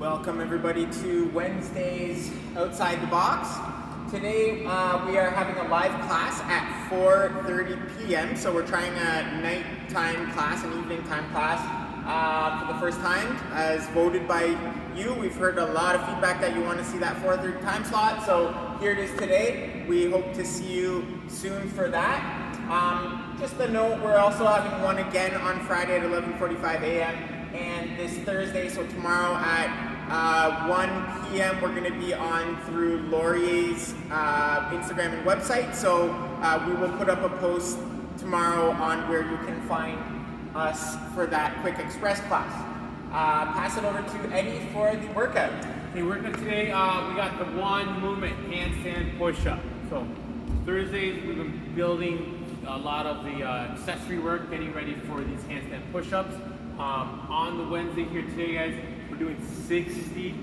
Welcome everybody to Wednesday's Outside the Box. Today we are having a live class at 4:30 p.m. So we're trying a nighttime class, an evening time class for the first time as voted by you. We've heard a lot of feedback that you want to see that 4:30 time slot. So here it is today. We hope to see you soon for that. Just a note, we're also having one again on Friday at 11:45 a.m. and this Thursday, so tomorrow at 1 p.m. we're going to be on through Laurier's Instagram and website. So we will put up a post tomorrow on where you can find us for that quick express class. Pass it over to Eddie for the workout. The workout today, we got the one movement, handstand push-up. So Thursdays we've been building a lot of the accessory work, getting ready for these handstand push-ups. On the Wednesday here today, guys, we're doing 60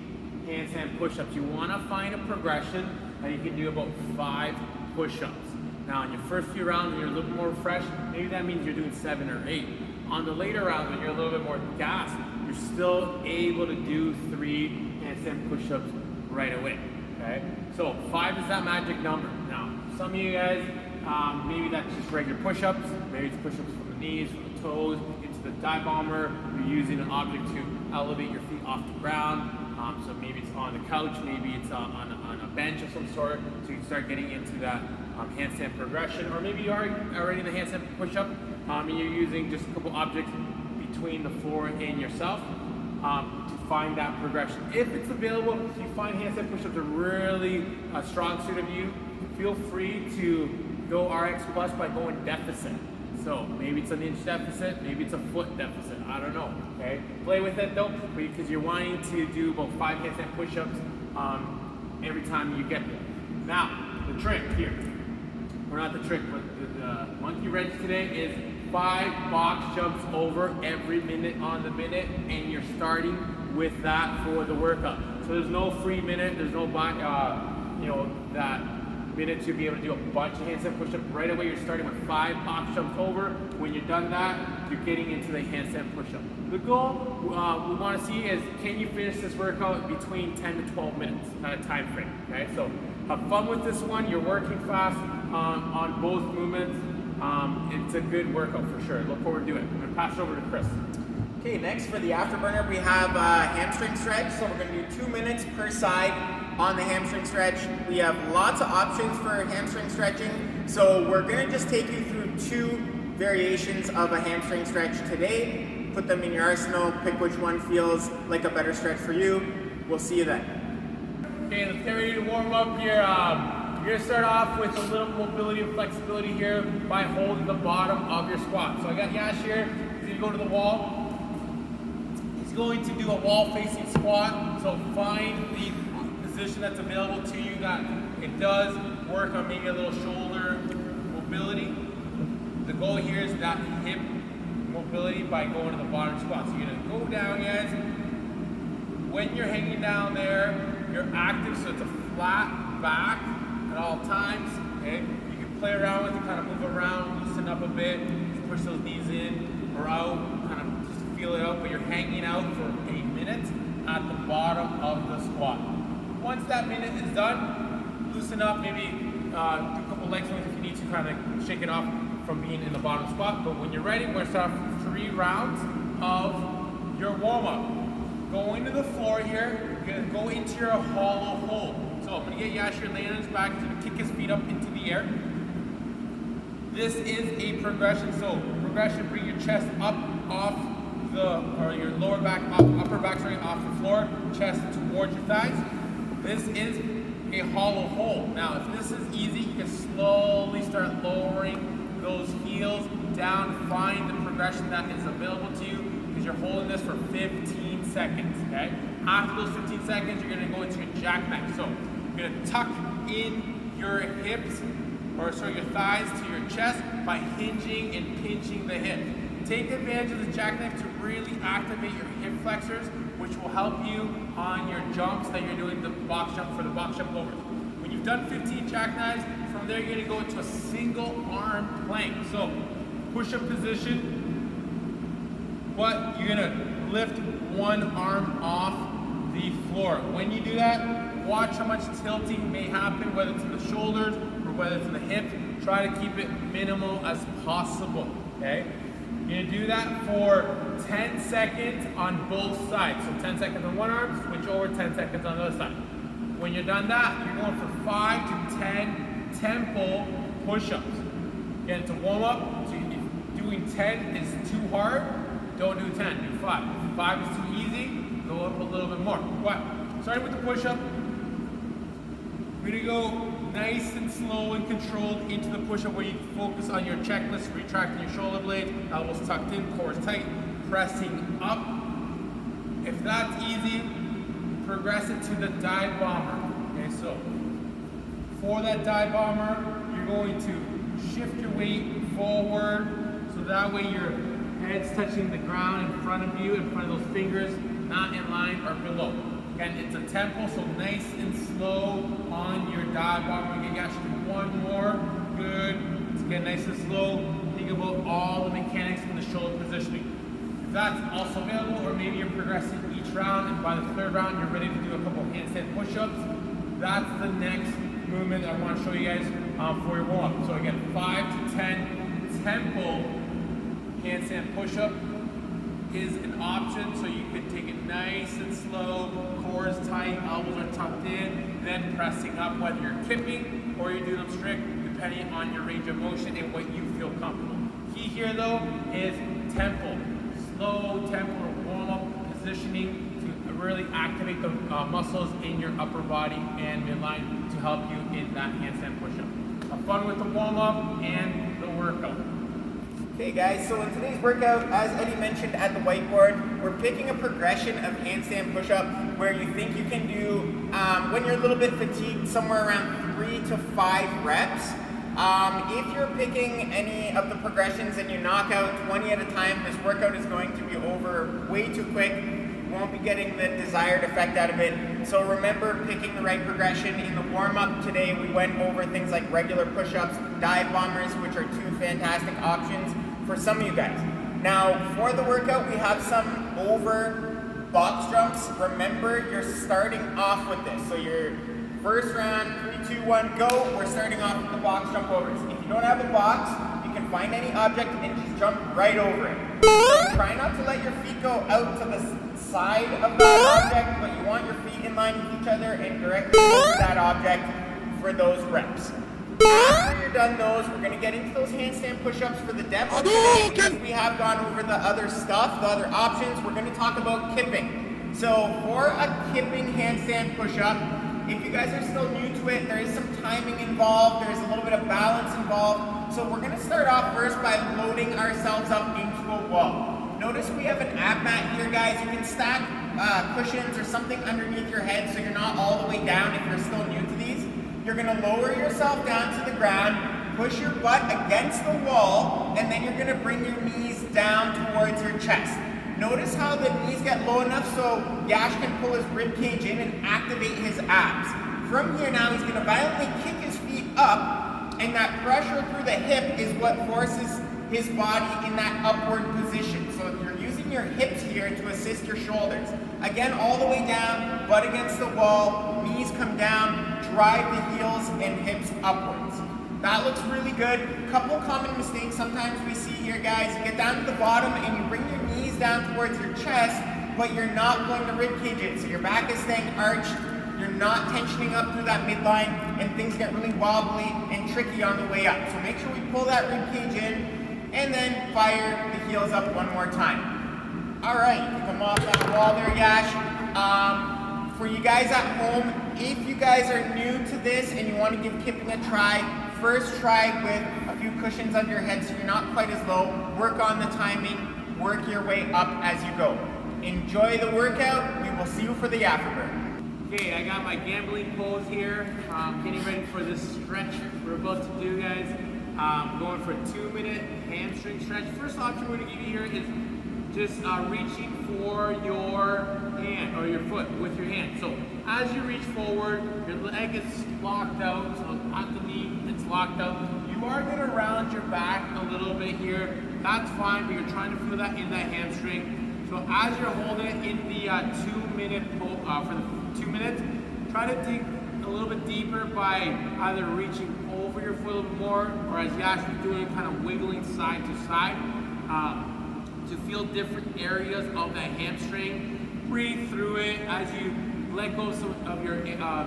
handstand push-ups. You want to find a progression that you can do about 5 push-ups. Now, in your first few rounds, when you're a little bit more fresh, maybe that means you're doing 7 or 8. On the later rounds, when you're a little bit more gassed, you're still able to do 3 handstand push-ups right away. Okay, so 5 is that magic number. Now, some of you guys, maybe that's just regular push-ups. Maybe it's push-ups from the knees, from the toes, into the Divebomber. You're using an object to elevate your feet off the ground. So maybe it's on the couch, maybe it's on a bench of some sort. So you can start getting into that handstand progression. Or maybe you are already in the handstand push-up and you're using just a couple objects between the floor and yourself to find that progression. If it's available, if you find handstand push-ups are really a strong suit of you, feel free to go RX Plus by going deficit. So maybe it's an inch deficit, maybe it's a foot deficit, I don't know, okay? Play with it though, because you're wanting to do about 5 handstand push-ups every time you get there. Now, the trick here, or not the trick, but the monkey wrench today is 5 box jumps over every minute on the minute, and you're starting with that for the workout. So there's no free minute, there's no, that minute to be able to do a bunch of handstand push-ups. Right away, you're starting with 5 box jumps over. When you're done that, you're getting into the handstand push-up. The goal we want to see is, can you finish this workout between 10 to 12 minutes at a time frame, okay? So have fun with this one. You're working fast on both movements. It's a good workout for sure. Look forward to it. I'm going to pass it over to Chris. Okay, next for the afterburner, we have hamstring stretch. So we're going to do 2 minutes per side on the hamstring stretch. We have lots of options for hamstring stretching. So we're going to just take you through 2 variations of a hamstring stretch today. Put them in your arsenal, pick which one feels like a better stretch for you. We'll see you then. Okay, let's get ready to warm up here. You're going to start off with a little mobility and flexibility here by holding the bottom of your squat. So I got Yash here. He's going to go to the wall. He's going to do a wall-facing squat. So find the position that's available to you that it does work on maybe a little shoulder mobility. The goal here is that hip mobility by going to the bottom squat. So you're going to go down, guys. When you're hanging down there, you're active, so it's a flat back at all times. Okay, you can play around with it, kind of move around, loosen up a bit, push those knees in or out, kind of just feel it out. But you're hanging out for 8 minutes at the bottom of the squat. Once that minute is done, loosen up, maybe do a couple leg swings if you need to, kind of shake it off from being in the bottom spot. But when you're ready, we're going to start 3 rounds of your warm-up. Going to the floor here, you're going to go into your hollow hold. So I'm going to get Yashir laying on his back, he's going to kick his feet up into the air. This is a progression. So progression, bring your chest up off or your lower back, upper back, sorry, off the floor, chest towards your thighs. This is a hollow hold. Now, if this is easy, you can slowly start lowering those heels down. Find the progression that is available to you because you're holding this for 15 seconds, okay? After those 15 seconds, you're gonna go into your jackknife. So you're gonna tuck in your hips, or sorry, your thighs to your chest by hinging and pinching the hip. Take advantage of the jackknife to really activate your hip flexors, which will help you on your jumps that you're doing the box jump for the box jump overs. When you've done 15 jackknives, from there you're gonna go into a single arm plank. So push-up position, but you're gonna lift one arm off the floor. When you do that, watch how much tilting may happen, whether it's in the shoulders or whether it's in the hips. Try to keep it minimal as possible, okay? You're gonna do that for 10 seconds on both sides. So 10 seconds on one arm, switch over 10 seconds on the other side. When you're done that, you're going for 5 to 10 tempo push-ups. Again, to warm up, so if doing 10 is too hard, don't do 10, do 5. If 5 is too easy, go up a little bit more. But starting with the push-up, we're gonna go nice and slow and controlled into the push-up where you focus on your checklist, retracting your shoulder blades, elbows tucked in, core tight, pressing up. If that's easy, progress it to the Divebomber. Okay, so for that Divebomber, you're going to shift your weight forward so that way your head's touching the ground in front of you, in front of those fingers, not in line or below. Again, it's a tempo, so nice and slow on your Divebomber. Again, you actually do one more. Good. Let's get nice and slow. Think about all the mechanics in the shoulder positioning. If that's also available, or maybe you're progressing each round, and by the third round, you're ready to do a couple handstand push-ups, that's the next movement I want to show you guys for your warm-up. So again, 5 to 10 tempo handstand push-up is an option, so you can take it nice and slow, core is tight, elbows are tucked in, then pressing up, whether you're kipping or you're doing them strict, depending on your range of motion and what you feel comfortable. Key here though is tempo, slow tempo warm-up positioning to really activate the muscles in your upper body and midline to help you in that handstand push-up. Have fun with the warm-up and the workout. Okay guys, so in today's workout, as Eddie mentioned at the whiteboard, we're picking a progression of handstand push-up where you think you can do, when you're a little bit fatigued, somewhere around 3 to 5 reps. If you're picking any of the progressions and you knock out 20 at a time, this workout is going to be over way too quick. You won't be getting the desired effect out of it. So remember picking the right progression. In the warm-up today, we went over things like regular push-ups, dive bombers, which are 2 fantastic options for some of you guys. Now, for the workout, we have some over box jumps. Remember, you're starting off with this. So your first round, 3, 2, 1, go. We're starting off with the box jump overs. If you don't have a box, you can find any object and just jump right over it. So try not to let your feet go out to the side of that object, but you want your feet in line with each other and directly over that object for those reps. After you're done those, we're going to get into those handstand push-ups for the depth of today. Because we have gone over the other stuff, the other options, we're going to talk about kipping. So for a kipping handstand push-up, if you guys are still new to it, there is some timing involved, there's a little bit of balance involved. So we're going to start off first by loading ourselves up into a wall. Notice we have an ab mat here, guys. You can stack cushions or something underneath your head so you're not all the way down if you're still new to these. You're gonna lower yourself down to the ground, push your butt against the wall, and then you're gonna bring your knees down towards your chest. Notice how the knees get low enough so Yash can pull his rib cage in and activate his abs. From here now, he's gonna violently kick his feet up, and that pressure through the hip is what forces his body in that upward position. So you're using your hips here to assist your shoulders. Again, all the way down, butt against the wall, knees come down, drive the heels and hips upwards. That looks really good. Couple common mistakes sometimes we see here, guys. You get down to the bottom and you bring your knees down towards your chest, but you're not going to rib cage it. So your back is staying arched, you're not tensioning up through that midline, and things get really wobbly and tricky on the way up. So make sure we pull that rib cage in, and then fire the heels up one more time. All right, you can come off that wall there, Yash. For you guys at home, if you guys are new to this and you want to give kipping a try, first try with a few cushions under your head so you're not quite as low. Work on the timing, work your way up as you go. Enjoy the workout. We will see you for the afterburn. Okay, I got my gambling pose here. Getting ready for this stretch we're about to do, guys. Going for a 2-minute hamstring stretch. First option we're going to give you here is just reaching for your hand or your foot with your hand. So as you reach forward, your leg is locked out, so at the knee it's locked out. You are going to round your back a little bit here. That's fine, but you're trying to feel that in that hamstring. So as you're holding it in the 2-minute for the 2 minutes, try to dig a little bit deeper by either reaching over your foot a little bit more, or as you're actually doing, kind of wiggling side to side to feel different areas of that hamstring. Breathe through it as you let go some of your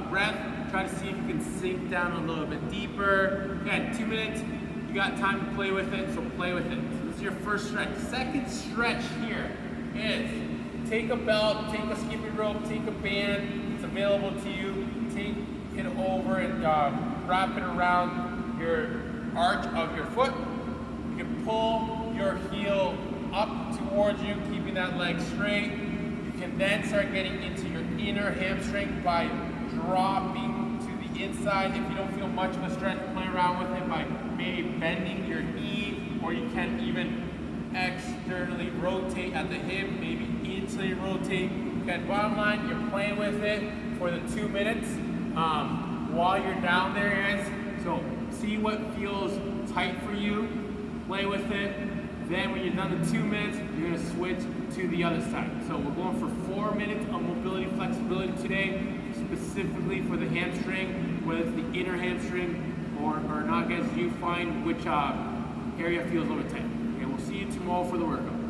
breath. Try to see if you can sink down a little bit deeper. Again, 2 minutes. You got time to play with it, so play with it. So this is your first stretch. Second stretch here is take a belt, take a skippy rope, take a band. It's available to you. Take it over and wrap it around your arch of your foot. You can pull your heel up towards you, keeping that leg straight. You can then start getting into your inner hamstring by dropping to the inside. If you don't feel much of a stretch, play around with it by maybe bending your knee, or you can even externally rotate at the hip, maybe internally rotate. Again, bottom line, you're playing with it for the 2 minutes while you're down there, guys. So see what feels tight for you, play with it. Then when you're done the 2 minutes, you're gonna switch to the other side. So we're going for 4 minutes of mobility flexibility today, specifically for the hamstring, whether it's the inner hamstring or not, guys. You find which area feels a little tight. Okay, we'll see you tomorrow for the workout.